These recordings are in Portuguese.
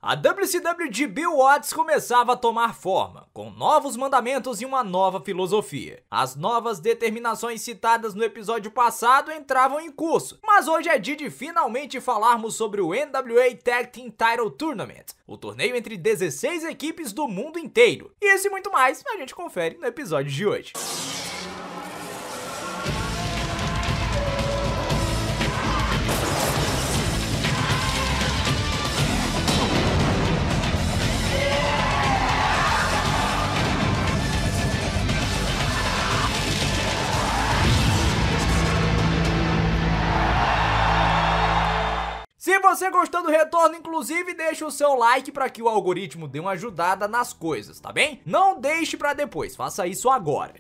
A WCW de Bill Watts começava a tomar forma, com novos mandamentos e uma nova filosofia. As novas determinações citadas no episódio passado entravam em curso, mas hoje é dia de finalmente falarmos sobre o NWA Tag Team Title Tournament, o torneio entre 16 equipes do mundo inteiro. E esse e muito mais a gente confere no episódio de hoje. Se você gostou do retorno, inclusive, deixa o seu like para que o algoritmo dê uma ajudada nas coisas, tá bem? Não deixe para depois, faça isso agora.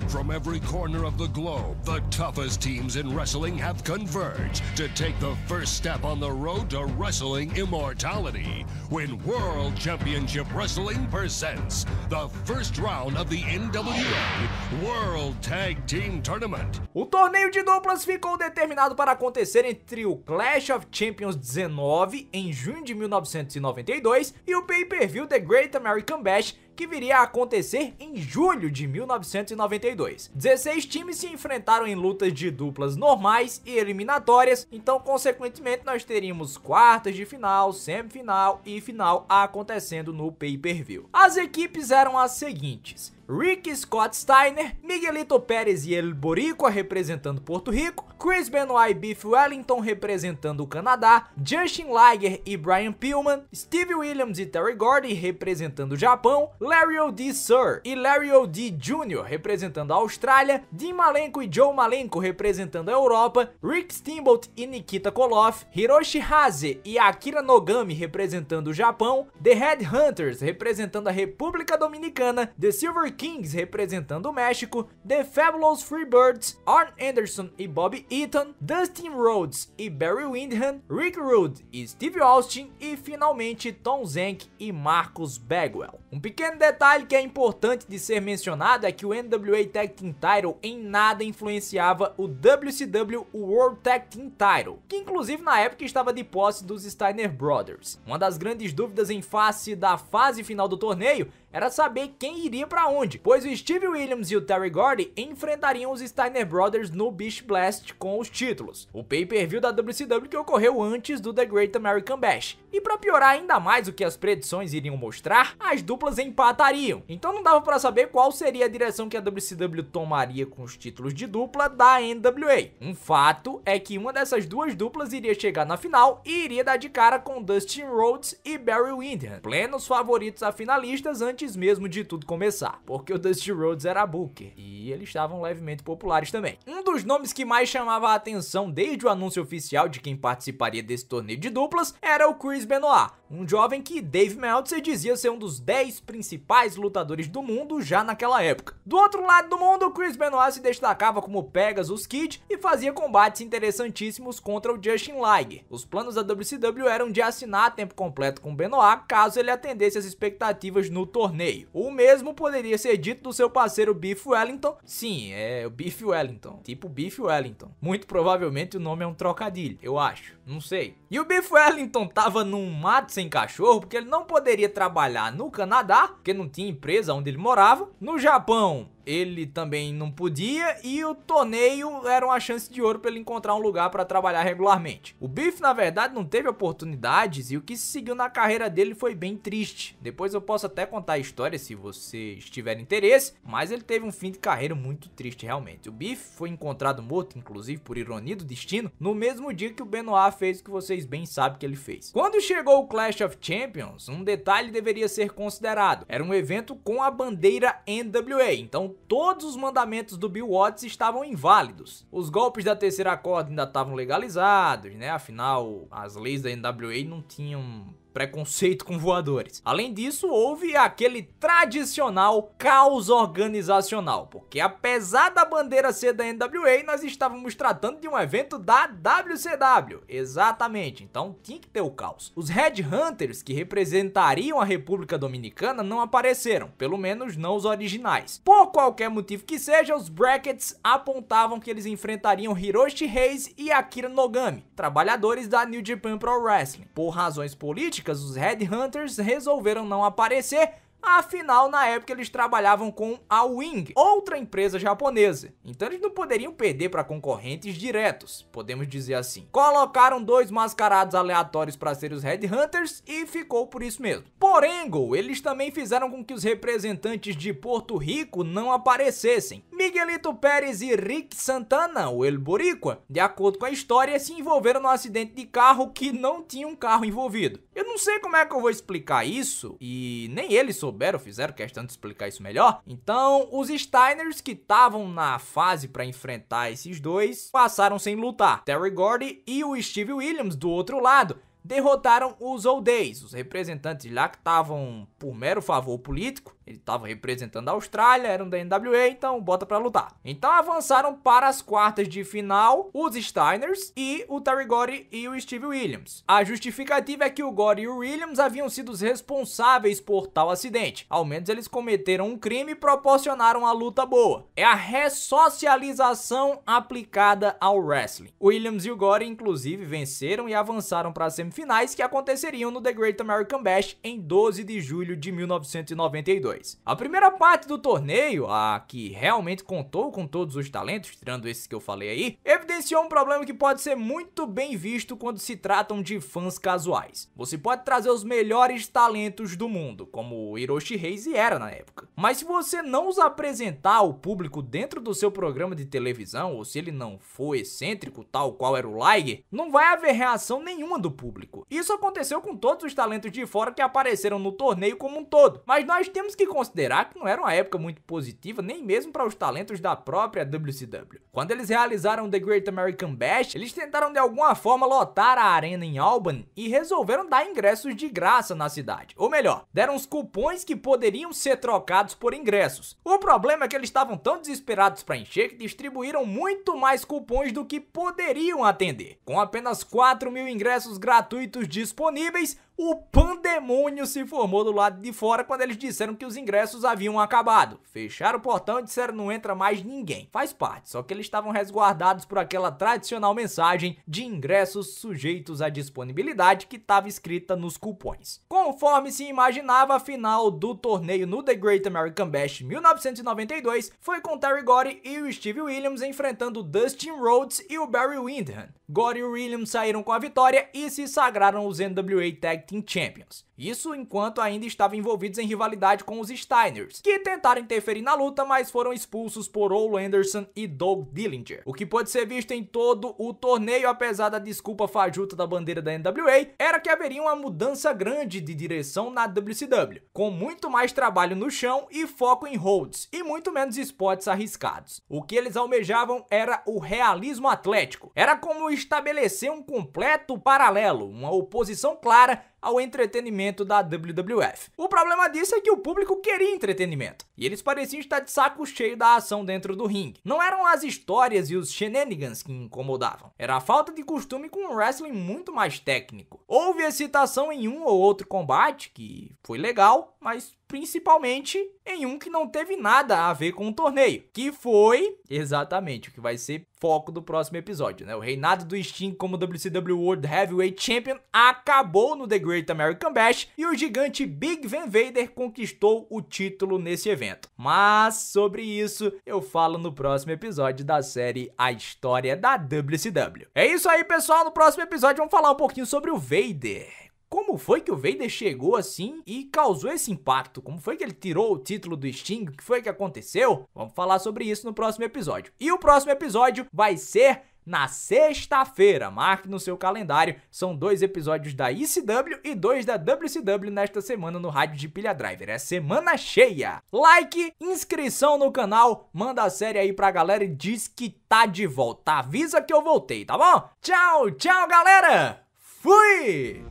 From every corner of the globe, the toughest teams in wrestling have converged to take the first step on the road to wrestling immortality when World Championship Wrestling presents the first round of the NWA World Tag Team Tournament. O torneio de duplas ficou determinado para acontecer entre o Clash of Champions 19 em junho de 1992 e o pay-per-view The Great American Bash, que viria a acontecer em julho de 1992. 16 times se enfrentaram em lutas de duplas normais e eliminatórias, então consequentemente nós teríamos quartas de final, semifinal e final acontecendo no pay-per-view. As equipes eram as seguintes: Rick Scott Steiner, Miguelito Pérez e El Boricua representando Porto Rico, Chris Benoit e Beef Wellington representando o Canadá, Justin Liger e Brian Pillman, Steve Williams e Terry Gordy representando o Japão, Larry O'D Sir e Larry O'D Jr. representando a Austrália, Dean Malenko e Joe Malenko representando a Europa, Rick Steamboat e Nikita Koloff, Hiroshi Hase e Akira Nogami representando o Japão, The Headhunters representando a República Dominicana, The Silver Kings representando o México, The Fabulous Freebirds, Arn Anderson e Bobby Eaton, Dustin Rhodes e Barry Windham, Rick Rude e Steve Austin e finalmente Tom Zenk e Marcus Bagwell. Um pequeno detalhe que é importante de ser mencionado é que o NWA Tag Team Title em nada influenciava o WCW World Tag Team Title, que inclusive na época estava de posse dos Steiner Brothers. Uma das grandes dúvidas em face da fase final do torneio era saber quem iria para onde, pois o Steve Williams e o Terry Gordy enfrentariam os Steiner Brothers no Beach Blast com os títulos, o pay-per-view da WCW que ocorreu antes do The Great American Bash. E para piorar ainda mais o que as predições iriam mostrar, as duplas empatariam, então não dava para saber qual seria a direção que a WCW tomaria com os títulos de dupla da NWA. Um fato é que uma dessas duas duplas iria chegar na final e iria dar de cara com Dustin Rhodes e Barry Windham, plenos favoritos a finalistas antes mesmo de tudo começar, porque o Dusty Rhodes era booker e eles estavam levemente populares também. Um dos nomes que mais chamava a atenção desde o anúncio oficial de quem participaria desse torneio de duplas era o Chris Benoit, um jovem que Dave Meltzer dizia ser um dos 10 principais lutadores do mundo já naquela época. Do outro lado do mundo, o Chris Benoit se destacava como Pegasus Kid e fazia combates interessantíssimos contra o Justin Liger. Os planos da WCW eram de assinar a tempo completo com Benoit caso ele atendesse às expectativas no torneio. O mesmo poderia ser dito do seu parceiro Beef Wellington. Sim, é o Beef Wellington, tipo Beef Wellington. Muito provavelmente o nome é um trocadilho, eu acho, não sei. E o Beef Wellington tava num mato sem cachorro porque ele não poderia trabalhar no Canadá, porque não tinha empresa onde ele morava. No Japão, ele também não podia e o torneio era uma chance de ouro para ele encontrar um lugar para trabalhar regularmente. O Beef, na verdade, não teve oportunidades e o que se seguiu na carreira dele foi bem triste. Depois eu posso até contar a história se vocês tiverem interesse, mas ele teve um fim de carreira muito triste realmente. O Beef foi encontrado morto, inclusive por ironia do destino, no mesmo dia que o Benoit fez o que vocês bem sabem que ele fez. Quando chegou o Clash of Champions, um detalhe deveria ser considerado. Era um evento com a bandeira NWA, então todos os mandamentos do Bill Watts estavam inválidos. Os golpes da terceira corda ainda estavam legalizados, né? Afinal, as leis da NWA não tinham preconceito com voadores. Além disso, houve aquele tradicional caos organizacional, porque apesar da bandeira ser da NWA, nós estávamos tratando de um evento da WCW, exatamente, então tinha que ter o caos. Os Headhunters, que representariam a República Dominicana, não apareceram, pelo menos não os originais. Por qualquer motivo que seja, os brackets apontavam que eles enfrentariam Hiroshi Hayes e Akira Nogami, trabalhadores da New Japan Pro Wrestling. Por razões políticas, características, os Headhunters resolveram não aparecer. Afinal, na época eles trabalhavam com a Wing, outra empresa japonesa, então eles não poderiam perder para concorrentes diretos, podemos dizer assim. Colocaram 2 mascarados aleatórios para serem os Headhunters e ficou por isso mesmo. Porém, eles também fizeram com que os representantes de Porto Rico não aparecessem. Miguelito Pérez e Rick Santana, o El Boricua, de acordo com a história, se envolveram num acidente de carro que não tinha um carro envolvido. Eu não sei como é que eu vou explicar isso, e nem eles fizeram questão de explicar isso melhor. Então, os Steiners, que estavam na fase para enfrentar esses dois, passaram sem lutar. Terry Gordy e o Steve Williams, do outro lado, derrotaram os O'Days, os representantes lá que estavam por mero favor político. Eles estavam representando a Austrália, eram da NWA, então bota pra lutar. Então avançaram para as quartas de final os Steiners e o Terry Gordy e o Steve Williams. A justificativa é que o Gordy e o Williams haviam sido os responsáveis por tal acidente. Ao menos eles cometeram um crime e proporcionaram a luta boa. É a ressocialização aplicada ao wrestling. O Williams e o Gordy inclusive venceram e avançaram para as semifinais que aconteceriam no The Great American Bash em 12 de julho de 1992. A primeira parte do torneio, a que realmente contou com todos os talentos, tirando esses que eu falei aí, evidenciou um problema que pode ser muito bem visto quando se tratam de fãs casuais. Você pode trazer os melhores talentos do mundo, como o Hiroshi Reis era na época. Mas se você não os apresentar ao público dentro do seu programa de televisão, ou se ele não for excêntrico, tal qual era o Liger, não vai haver reação nenhuma do público. Isso aconteceu com todos os talentos de fora que apareceram no torneio como um todo. Mas nós temos que considerar que não era uma época muito positiva, nem mesmo para os talentos da própria WCW. Quando eles realizaram The Great American Bash, eles tentaram de alguma forma lotar a arena em Albany e resolveram dar ingressos de graça na cidade. Ou melhor, deram os cupons que poderiam ser trocados por ingressos. O problema é que eles estavam tão desesperados para encher que distribuíram muito mais cupons do que poderiam atender. Com apenas 4.000 ingressos gratuitos disponíveis, o pandemônio se formou do lado de fora quando eles disseram que os ingressos haviam acabado. Fecharam o portão e disseram não entra mais ninguém. Faz parte, só que eles estavam resguardados por aquela tradicional mensagem de ingressos sujeitos à disponibilidade que estava escrita nos cupons. Conforme se imaginava, a final do torneio no The Great American Bash 1992 foi com Terry Gordy e o Steve Williams enfrentando Dustin Rhodes e o Barry Windham. Gordy e Williams saíram com a vitória e se sagraram os NWA Tag Team Champions. Isso enquanto ainda estavam envolvidos em rivalidade com os Steiners, que tentaram interferir na luta, mas foram expulsos por Ole Anderson e Doug Dillinger. O que pode ser visto em todo o torneio, apesar da desculpa fajuta da bandeira da NWA, era que haveria uma mudança grande de direção na WCW, com muito mais trabalho no chão e foco em holds, e muito menos spots arriscados. O que eles almejavam era o realismo atlético. Era como estabelecer um completo paralelo, uma oposição clara ao entretenimento da WWF. O problema disso é que o público queria entretenimento, e eles pareciam estar de saco cheio da ação dentro do ringue. Não eram as histórias e os shenanigans que incomodavam, era a falta de costume com um wrestling muito mais técnico. Houve excitação em um ou outro combate, que foi legal, mas principalmente em um que não teve nada a ver com o torneio, que foi exatamente o que vai ser foco do próximo episódio, né? O reinado do Sting como WCW World Heavyweight Champion acabou no The Great American Bash e o gigante Big Van Vader conquistou o título nesse evento. Mas sobre isso eu falo no próximo episódio da série A História da WCW. É isso aí, pessoal, no próximo episódio vamos falar um pouquinho sobre o Vader. Como foi que o Vader chegou assim e causou esse impacto? Como foi que ele tirou o título do Sting? O que foi que aconteceu? Vamos falar sobre isso no próximo episódio. E o próximo episódio vai ser na sexta-feira. Marque no seu calendário. São 2 episódios da ECW e 2 da WCW nesta semana no Rádio de Pilha Driver. É semana cheia. Like, inscrição no canal, manda a série aí pra galera e diz que tá de volta. Avisa que eu voltei, tá bom? Tchau, tchau, galera! Fui!